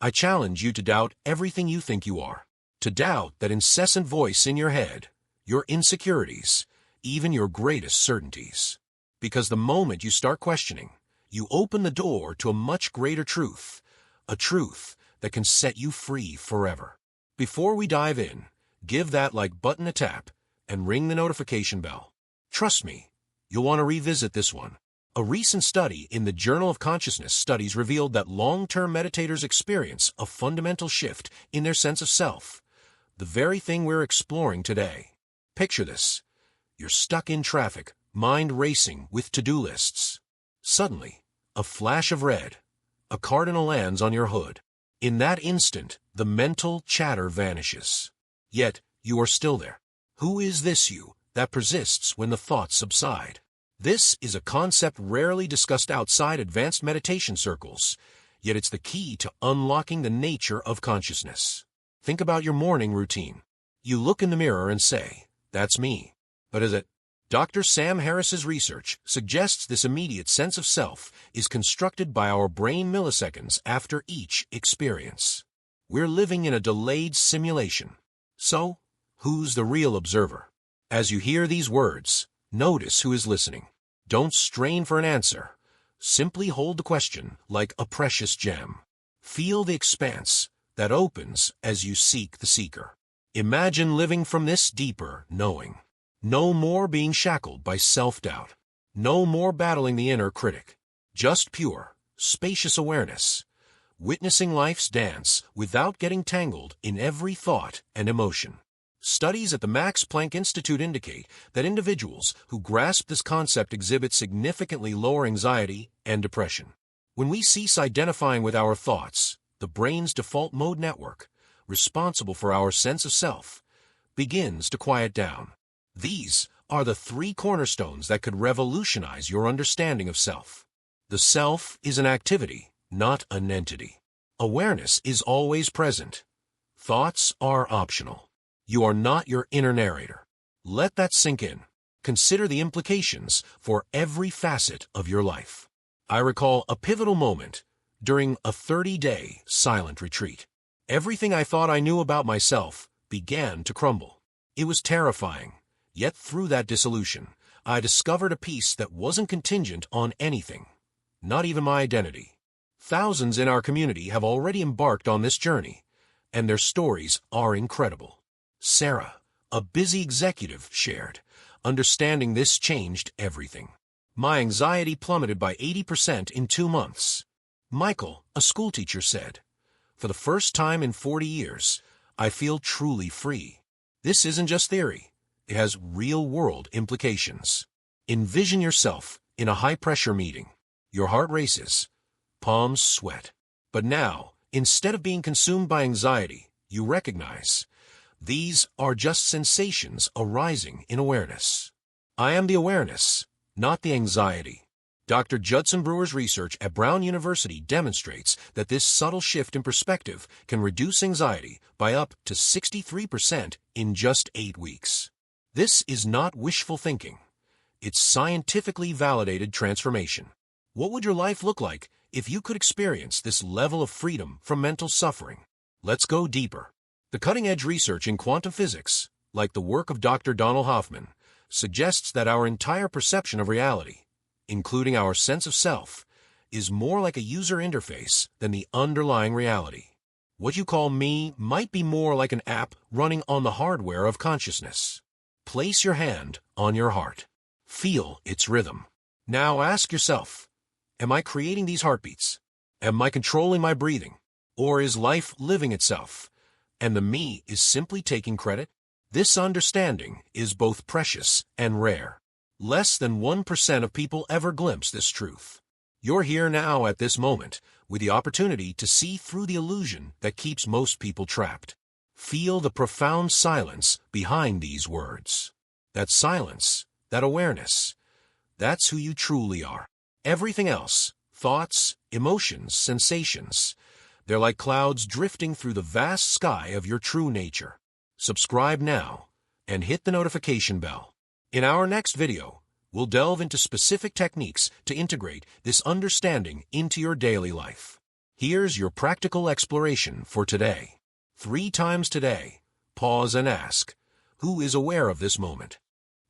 I challenge you to doubt everything you think you are, to doubt that incessant voice in your head, your insecurities, even your greatest certainties. Because the moment you start questioning, you open the door to a much greater truth, a truth that can set you free forever. Before we dive in, give that like button a tap and ring the notification bell. Trust me, you'll want to revisit this one. A recent study in the Journal of Consciousness Studies revealed that long-term meditators experience a fundamental shift in their sense of self, the very thing we're exploring today. Picture this. You're stuck in traffic, mind racing with to-do lists. Suddenly, a flash of red, a cardinal lands on your hood. In that instant, the mental chatter vanishes. Yet, you are still there. Who is this you that persists when the thoughts subside? This is a concept rarely discussed outside advanced meditation circles, yet it's the key to unlocking the nature of consciousness. Think about your morning routine. You look in the mirror and say, "That's me." But is it? Dr. Sam Harris's research suggests this immediate sense of self is constructed by our brain milliseconds after each experience. We're living in a delayed simulation. So, who's the real observer? As you hear these words, notice who is listening. Don't strain for an answer. Simply hold the question like a precious gem. Feel the expanse that opens as you seek the seeker. Imagine living from this deeper knowing. No more being shackled by self-doubt. No more battling the inner critic. Just pure, spacious awareness. Witnessing life's dance without getting tangled in every thought and emotion. Studies at the Max Planck Institute indicate that individuals who grasp this concept exhibit significantly lower anxiety and depression. When we cease identifying with our thoughts, the brain's default mode network, responsible for our sense of self, begins to quiet down. These are the three cornerstones that could revolutionize your understanding of self. The self is an activity, not an entity. Awareness is always present. Thoughts are optional. You are not your inner narrator. Let that sink in. Consider the implications for every facet of your life. I recall a pivotal moment during a 30-day silent retreat. Everything I thought I knew about myself began to crumble. It was terrifying, yet through that dissolution, I discovered a peace that wasn't contingent on anything, not even my identity. Thousands in our community have already embarked on this journey, and their stories are incredible. Sarah, a busy executive, shared, "Understanding this changed everything. My anxiety plummeted by 80% in 2 months." Michael, a schoolteacher, said, "For the first time in 40 years, I feel truly free." This isn't just theory. It has real-world implications. Envision yourself in a high-pressure meeting. Your heart races, palms sweat. But now, instead of being consumed by anxiety, you recognize these are just sensations arising in awareness. I am the awareness, not the anxiety. Dr. Judson Brewer's research at Brown University demonstrates that this subtle shift in perspective can reduce anxiety by up to 63% in just 8 weeks. This is not wishful thinking. It's scientifically validated transformation. What would your life look like if you could experience this level of freedom from mental suffering? Let's go deeper. The cutting-edge research in quantum physics, like the work of Dr. Donald Hoffman, suggests that our entire perception of reality, including our sense of self, is more like a user interface than the underlying reality. What you call me might be more like an app running on the hardware of consciousness. Place your hand on your heart. Feel its rhythm. Now ask yourself, am I creating these heartbeats? Am I controlling my breathing? Or is life living itself, and the me is simply taking credit? This understanding is both precious and rare. Less than 1% of people ever glimpse this truth. You're here now at this moment with the opportunity to see through the illusion that keeps most people trapped. Feel the profound silence behind these words. That silence, that awareness, that's who you truly are. Everything else, thoughts, emotions, sensations, they're like clouds drifting through the vast sky of your true nature. Subscribe now and hit the notification bell. In our next video, we'll delve into specific techniques to integrate this understanding into your daily life. Here's your practical exploration for today. 3 times today, pause and ask, who is aware of this moment?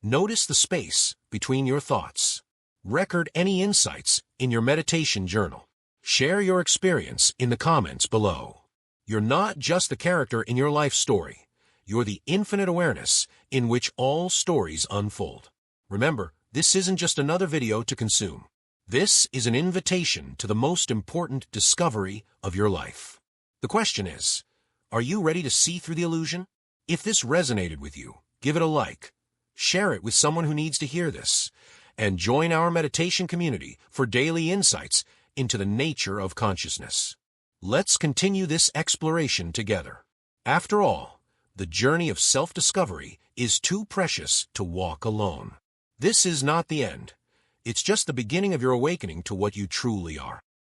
Notice the space between your thoughts. Record any insights in your meditation journal. Share your experience in the comments below. You're not just the character in your life story. You're the infinite awareness in which all stories unfold. Remember, this isn't just another video to consume. This is an invitation to the most important discovery of your life. The question is, are you ready to see through the illusion? If this resonated with you, give it a like. Share it with someone who needs to hear this. And join our meditation community for daily insights into the nature of consciousness. Let's continue this exploration together. After all, the journey of self-discovery is too precious to walk alone. This is not the end. It's just the beginning of your awakening to what you truly are.